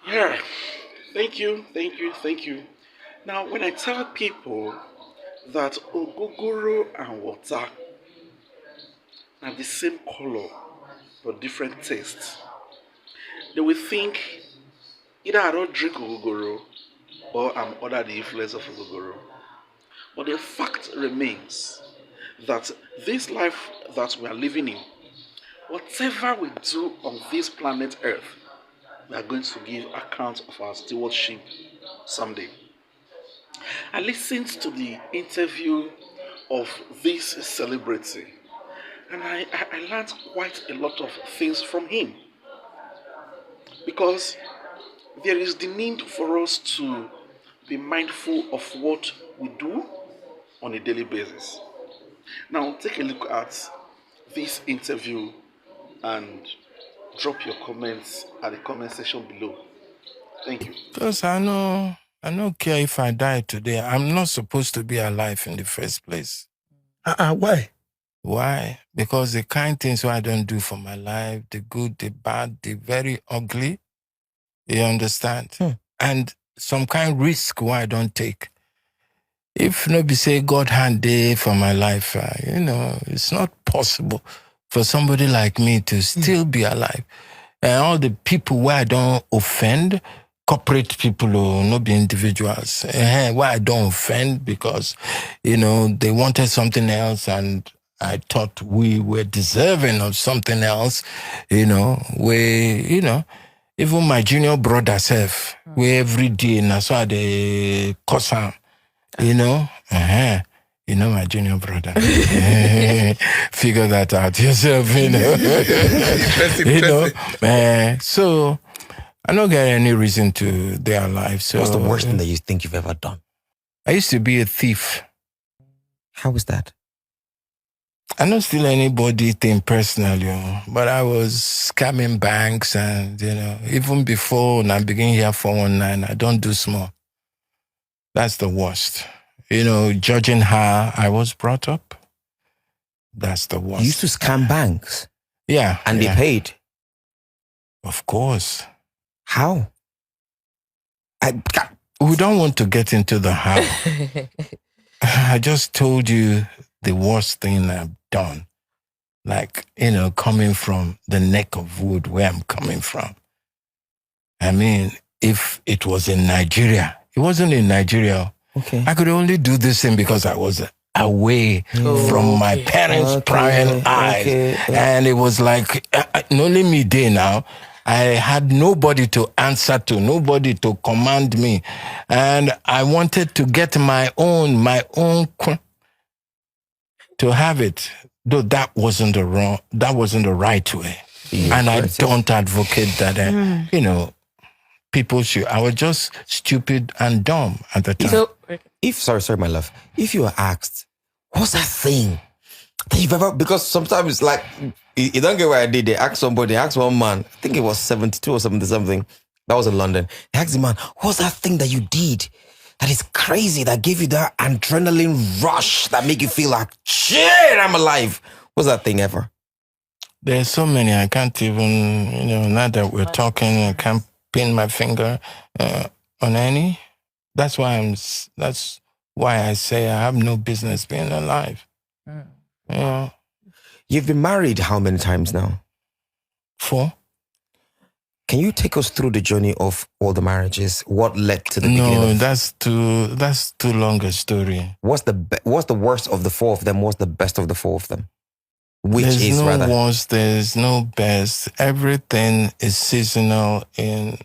Yeah. Thank you. Now, when I tell people that ogogoro and water are the same color but different tastes, they will think either I don't drink ogogoro or I'm under the influence of ogogoro. But the fact remains that this life that we are living in, whatever we do on this planet Earth, we are going to give account of our stewardship someday. I listened to the interview of this celebrity and I learned quite a lot of things from him because there is the need for us to be mindful of what we do on a daily basis. Now, take a look at this interview and drop your comments at the comment section below. Thank you. Because I don't care if I die today. I'm not supposed to be alive in the first place. Why? Why? Because the kind things I don't do for my life, the good, the bad, the very ugly, you understand? And some kind risk why I don't take. If nobody say God hand day for my life, it's not possible for somebody like me to still be alive. And all the people where I don't offend, corporate people or not be individuals, why I don't offend because, they wanted something else and I thought we were deserving of something else, even my junior brother self, we every day, and that's why they cause him, my junior brother. Figure that out yourself, So I don't get any reason to their life. So what's the worst thing that you think you've ever done? I used to be a thief. How was that? I don't steal anybody thing personally, but I was scamming banks and, even before when I begin here 419, I don't do small. That's the worst. Judging how I was brought up, that's the worst. You used to scam banks? Yeah. And they paid? Of course. How? We don't want to get into the how. I just told you the worst thing I've done. Like, coming from the neck of wood where I'm coming from. I mean, if it was in Nigeria, it wasn't in Nigeria. Okay. I could only do this thing because I was away from my parents' prying eyes. And it was like, not only me day now, I had nobody to answer to, nobody to command me. And I wanted to get my own to have it. Though that wasn't the right way. Yeah, and I don't advocate that, people should. I was just stupid and dumb at the time. So, sorry, my love. If you were asked, what's that thing that you've ever, because sometimes like, you don't get what I did. They asked one man, I think it was 72 or 70 something. That was in London. They asked the man, what's that thing that you did that is crazy, that gave you that adrenaline rush that make you feel like, shit, I'm alive? What's that thing ever? There's so many, I can't even, now that we're talking, I can't pin my finger on any. That's why I say I have no business being alive. You've been married how many times now? 4. Can you take us through the journey of all the marriages? What led to the beginning? No, that's too long a story. What's the worst of the 4 of them? What's the best of the 4 of them? There's no worst, there's no best. Everything is seasonal in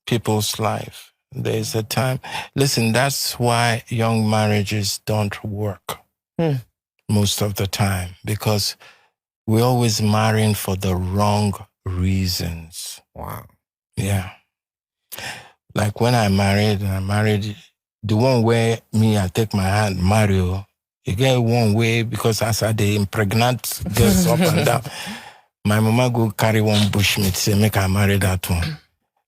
people's life. There's a time. Listen, that's why young marriages don't work most of the time, because we're always marrying for the wrong reasons. Wow. Yeah. Like when I married the one where I take my hand, Mario, you get one way because as I dey impregnate girls up and down. My mama go carry one bushmeat, say make I marry that one.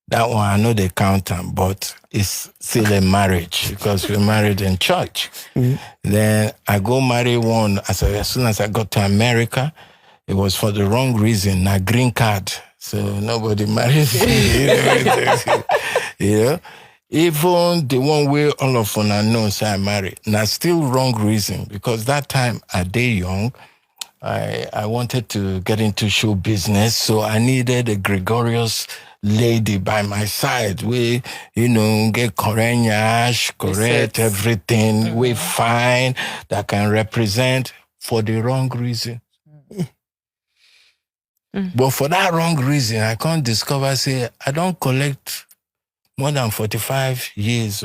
That one I know they count them, but it's still a marriage because we married in church. Then I go marry one as soon as I got to America. It was for the wrong reason, a green card. So nobody married me. Yeah. Even the one way all of una know say I married. Now still wrong reason because that time I day young. I wanted to get into show business, so I needed a gregarious lady by my side. We, get correct, correct everything. We fine that can represent for the wrong reason. But for that wrong reason, I can't discover, say, I don't collect more than 45 years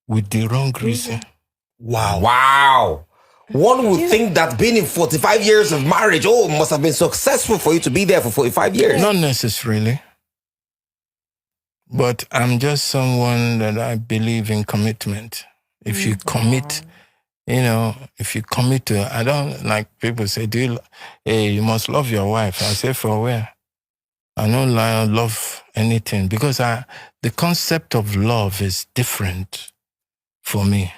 with the wrong reason. Wow. One would think that being in 45 years of marriage, must have been successful for you to be there for 45 years. Not necessarily. But I'm just someone that I believe in commitment. If you commit, if you commit to, I don't like people say, you must love your wife. I say, for where? I don't love anything because the concept of love is different for me.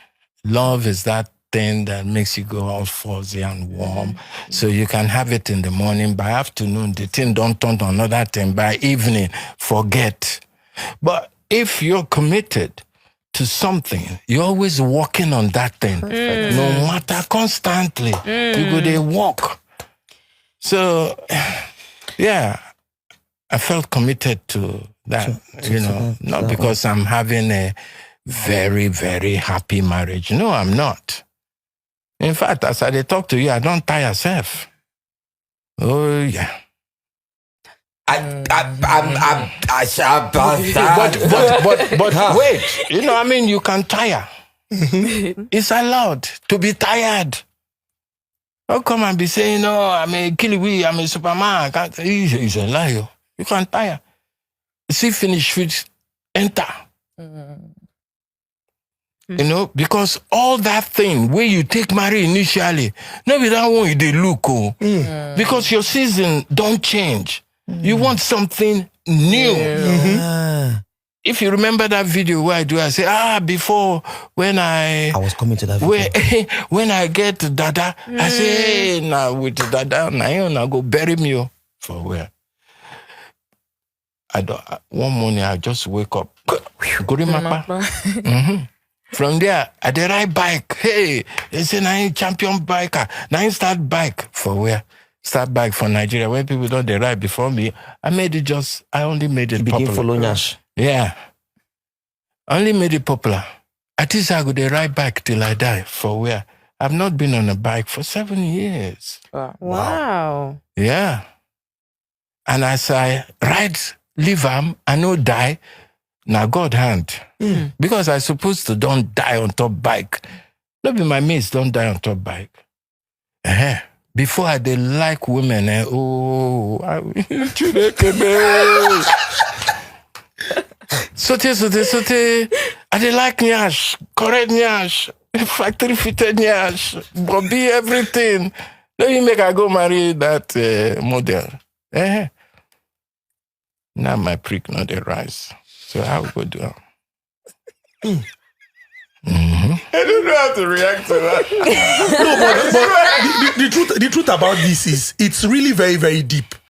Love is that thing that makes you go all fuzzy and warm. So you can have it in the morning. By afternoon, the thing don't turn to another thing. By evening, forget. But if you're committed to something, you're always working on that thing. No matter, constantly. You go there walk. So, yeah, I felt committed to that, not because I'm having a very, very happy marriage. No, I'm not. In fact, as I talk to you, I don't tire myself. Oh, yeah. But wait, you can tire. It's allowed to be tired. Don't come and be saying, no, I'm a Kiliwi, I'm a Superman. He's a liar. You can tire. See, finish with enter. Because all that thing where you take marry initially, maybe that one they look because your season don't change. You want something new. If you remember that video where I say, before when I was coming to that video. When I get Dada, I say, hey, now with Dada, now go bury me for where? One morning I just wake up. Gorimapa. From there, I did ride bike. Hey, they say now you champion biker. Now you start bike for where? Start bike for Nigeria. When people don't they ride before me, I only made it popular. Following us. Yeah. I only made it popular. At least I go they ride bike till I die. For where? I've not been on a bike for 7 years. Wow. Yeah. And as I ride, live I no die. Now God hand. Because I supposed to don't die on top bike. Not be my mates don't die on top bike. Before I did like women, Sote. I did like nyash, correct nyash, factory fitted nyash, Bobby everything. Let me make I go marry that model. Now my prick not the rise. So how we go do it? I don't know how to react to that. No, but the truth about this is it's really very, very deep.